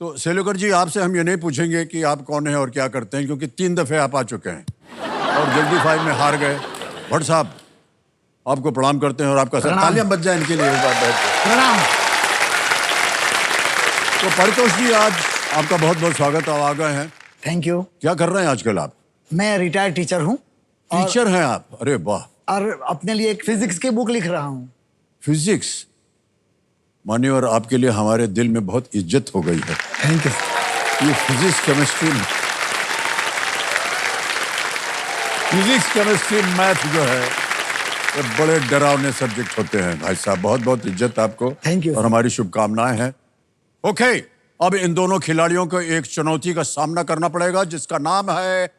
तो सेलुकर जी, आपसे हम ये नहीं पूछेंगे कि आप कौन हैं और क्या करते हैं, क्योंकि 3 दफे आप आ चुके हैं और जल्दी 5 में हार गए। भट्ट साहब, आपको प्रणाम करते हैं और आपका सर तालियां बज जाए इनके लिए एक बार बैठ के। प्रणाम। तो परितोष जी, आज आपका बहुत बहुत स्वागत। आप आ गए हैं। Thank you. क्या कर रहे हैं आजकल आप? मैं रिटायर्ड टीचर हूँ। टीचर हैं आप? अरे वाह। और अपने लिए एक फिजिक्स की बुक लिख रहा हूँ। फिजिक्स? मानिए, और आपके लिए हमारे दिल में बहुत इज्जत हो गई है। Thank you. ये फिजिक्स केमिस्ट्री मैथ जो है, ये बड़े डरावने सब्जेक्ट होते हैं भाई साहब। बहुत बहुत इज्जत आपको। Thank you. और हमारी शुभकामनाएं हैं। ओके, अब इन दोनों खिलाड़ियों को एक चुनौती का सामना करना पड़ेगा जिसका नाम है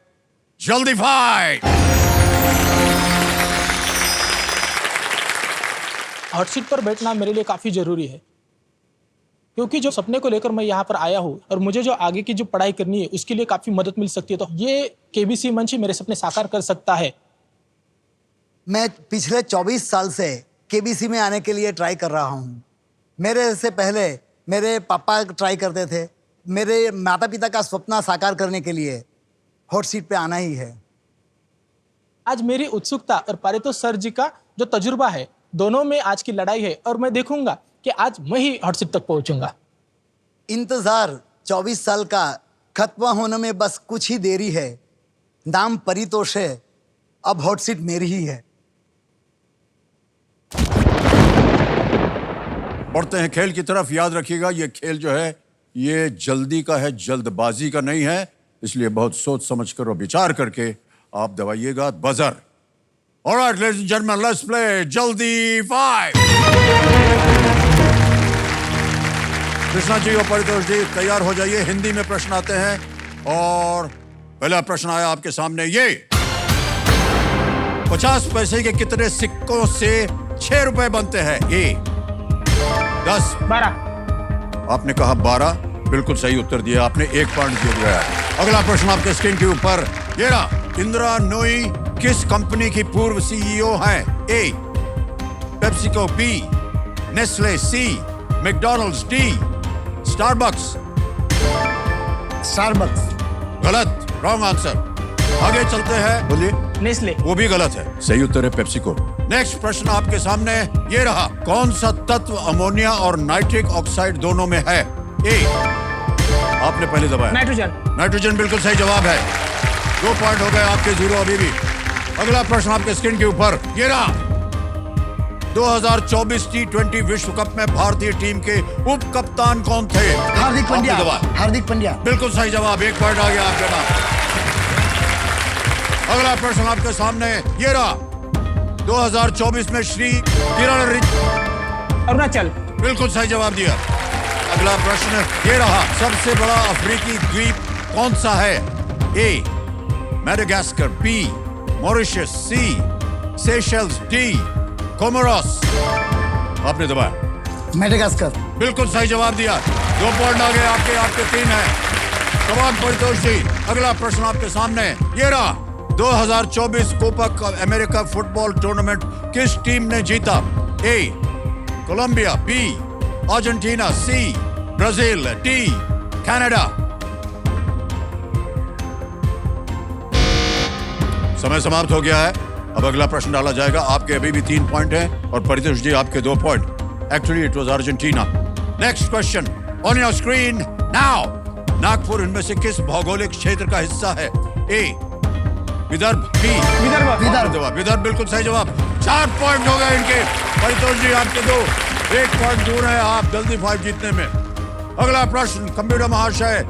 जल्दी फाइट। हॉट सीट पर बैठना मेरे लिए काफ़ी ज़रूरी है, क्योंकि जो सपने को लेकर मैं यहाँ पर आया हूँ और मुझे जो आगे की जो पढ़ाई करनी है उसके लिए काफ़ी मदद मिल सकती है। तो ये केबीसी मंच ही मेरे सपने साकार कर सकता है। मैं पिछले 24 साल से केबीसी में आने के लिए ट्राई कर रहा हूँ। मेरे से पहले मेरे पापा ट्राई करते थे। मेरे माता पिता का सपना साकार करने के लिए हॉट सीट पे आना ही है। आज मेरी उत्सुकता और पारितोष सर जी का जो तजुर्बा है, दोनों में आज की लड़ाई है और मैं देखूंगा कि आज मैं ही हॉट सीट तक पहुंचूंगा। इंतजार 24 साल का खत्म होने में बस कुछ ही देरी है। नाम परितोष है, अब हॉट सीट मेरी ही है। बढ़ते हैं खेल की तरफ। याद रखिएगा, ये खेल जो है ये जल्दी का है, जल्दबाजी का नहीं है। इसलिए बहुत सोच समझ कर और विचार करके आप दबाइएगा buzzer. Alright ladies and gentleman, let's play जल्दी फाइट। कृष्णा जी और परितोष जी तैयार हो जाइए। हिंदी में प्रश्न आते हैं और पहला प्रश्न आया आपके सामने। ये 50 पैसे के कितने सिक्कों से 6 रुपए बनते हैं? ए 10, 12। आपने कहा 12, बिल्कुल सही उत्तर दिया आपने। 1 पॉइंट जीत गया। अगला प्रश्न आपके स्क्रीन के ऊपर ये रहा। इंदिरा नोई किस कंपनी की पूर्व सीईओ हैं? ए पेप्सिको, बी नेस्ले, सी मैकडॉनल्ड्स, डी स्टारबक्स। स्टारबक्स। गलत, रॉन्ग आंसर। आगे चलते हैं, बोलिए। नेस्ले। वो भी गलत है। सही उत्तर है पेप्सिको। नेक्स्ट प्रश्न आपके सामने ये रहा। कौन सा तत्व अमोनिया और नाइट्रिक ऑक्साइड दोनों में है? ए आपने पहले दबाया नाइट्रोजन। नाइट्रोजन, बिल्कुल सही जवाब है। 2 पॉइंट हो गए आपके, 0 अभी भी। अगला प्रश्न आपके स्क्रीन के ऊपर ये रहा। 2024 T20 विश्व कप में भारतीय टीम के उप कप्तान कौन थे? हार्दिक पांड्या। आपने दबाया। हार्दिक पांड्या। बिल्कुल सही जवाब। 1 पॉइंट आ गया आपके नाम। अगला प्रश्न आपके सामने ये रहा। 2024 में श्री किरण अरुणाचल। बिल्कुल सही जवाब दिया। अगला प्रश्न ये रहा। सबसे बड़ा अफ्रीकी द्वीप कौन सा है? ए मैडागास्कर, बी मॉरिशस, सी सेशल्स, डी कोमोरोस। आपने दबाया। मेडागास्कर। बिल्कुल सही जवाब दिया। 2 पॉइंट आ गए आपके 3 है। कमान परितोष जी, अगला प्रश्न आपके सामने ये रहा। 2024 कोपा अमेरिका फुटबॉल टूर्नामेंट किस टीम ने जीता? A Colombia, B Argentina, C Brazil, D Canada. समय समाप्त हो गया है। अब अगला प्रश्न डाला जाएगा। आपके अभी भी 3 पॉइंट हैं और परितोष जी आपके 2 point. Actually it was Argentina. Next question on your screen now. Nagpur इनमें से किस भौगोलिक क्षेत्र का हिस्सा है? ए विदर्भ, बी विदर्भ। विदर्भ, बिल्कुल सही जवाब। 4 पॉइंट हो गए इनके। परितोष जी आपके 2, 1 पॉइंट दूर है आप जल्दी 5 जीतने में। अगला प्रश्न कंप्यूटर महाशय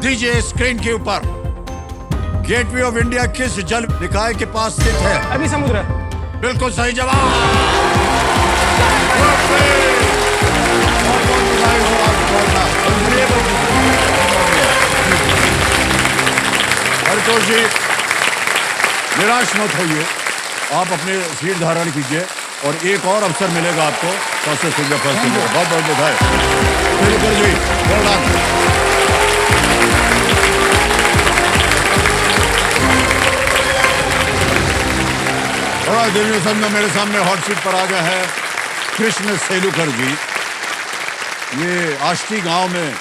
दीजिए स्क्रीन के ऊपर। गेटवे ऑफ इंडिया किस जल निकाय के पास स्थित है? अरबी समुद्र। बिल्कुल सही जवाब। परितोष जी निराश मत होइए, आप अपने सीट धारण कीजिए और एक और अवसर मिलेगा आपको। बहुत बहुत बधाई। बिल्कुल जी, well done। बड़ा देवियों संघ में मेरे सामने हॉट सीट पर आ गए हैं कृष्ण सेलुकर जी। ये आष्टी गांव में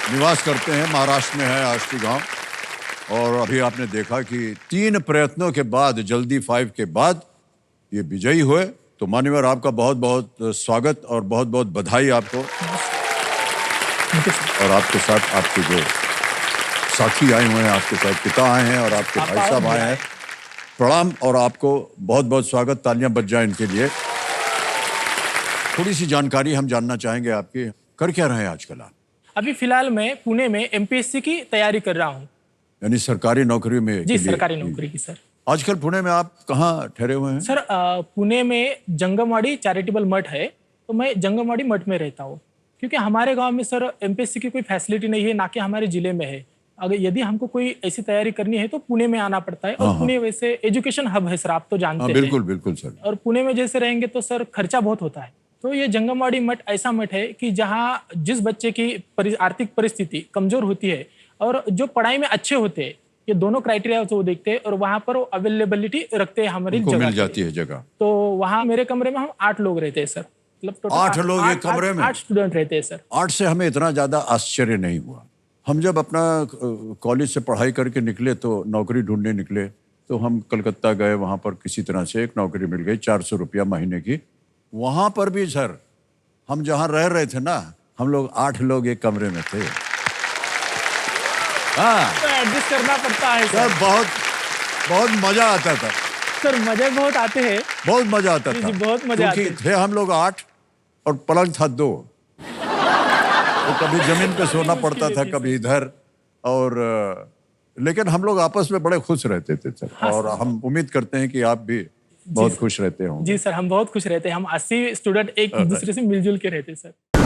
निवास करते हैं, महाराष्ट्र में है आष्टी गांव। और अभी आपने देखा कि 3 प्रयत्नों के बाद, जल्दी 5 के बाद ये विजयी हुए। तो मान्यवर, आपका बहुत बहुत स्वागत और बहुत बहुत बधाई आपको। और आपके साथ आपके जो साथी आए हुए हैं, आपके साथ पिता आए हैं और आपके भाई साहब आए हैं, प्रणाम और आपको बहुत बहुत स्वागत। तालियां बज जाएं इनके लिए। थोड़ी सी जानकारी हम जानना चाहेंगे आपकी। कर क्या रहे हैं आजकल आप? अभी फिलहाल मैं पुणे में एमपीएससी की तैयारी कर रहा हूँ। यानी सरकारी नौकरी में? जी, सरकारी नौकरी की सर। आजकल पुणे में आप कहाँ ठहरे हुए हैं? सर पुणे में जंगमवाड़ी चैरिटेबल मठ है, तो मैं जंगमवाड़ी मठ में रहता हूँ। क्योंकि हमारे गांव में सर एमपीएससी की कोई फैसिलिटी नहीं है, ना कि हमारे जिले में है। अगर यदि हमको कोई ऐसी तैयारी करनी है तो पुणे में आना पड़ता है। और पुणे वैसे एजुकेशन हब है सर, आप तो जानते हैं। बिल्कुल बिल्कुल सर। और पुणे में जैसे रहेंगे तो सर खर्चा बहुत होता है। तो ये जंगमवाड़ी मठ ऐसा मठ है कि जहाँ जिस बच्चे की आर्थिक परिस्थिति कमजोर होती है और जो पढ़ाई में अच्छे होते हैं, ये दोनों क्राइटेरिया वो देखते हैं और वहाँ पर वो अवेलेबिलिटी रखते हैं हमारी जगह, मिल जाती है जगह। तो वहाँ मेरे कमरे में हम 8 लोग रहते हैं सर। मतलब टोटल 8 लोग एक कमरे में? 8 स्टूडेंट रहते हैं सर। 8 से हमें इतना ज्यादा आश्चर्य नहीं हुआ। हम जब अपना कॉलेज से पढ़ाई करके निकले तो नौकरी ढूंढने निकले, तो हम कलकत्ता गए। वहाँ पर किसी तरह से एक नौकरी मिल गई 400 रुपया महीने की। वहाँ पर भी सर हम जहाँ रह रहे थे ना, हम लोग 8 लोग एक कमरे में थे। हाँ, तो एडजस्ट करना पड़ता है सर। बहुत बहुत मजा आता था सर। मजे बहुत आते हैं। बहुत मजा आता जी, था। जी, बहुत मजा आते क्योंकि थे हम लोग 8 और पलंग था 2। तो कभी जमीन पे सोना पड़ता था, कभी इधर। और लेकिन हम लोग आपस में बड़े खुश रहते थे सर। और हम उम्मीद करते हैं कि आप भी बहुत खुश रहते होंगे। जी सर, हम बहुत खुश रहते हैं। हम 80 स्टूडेंट एक दूसरे से मिलजुल के रहते हैं सर।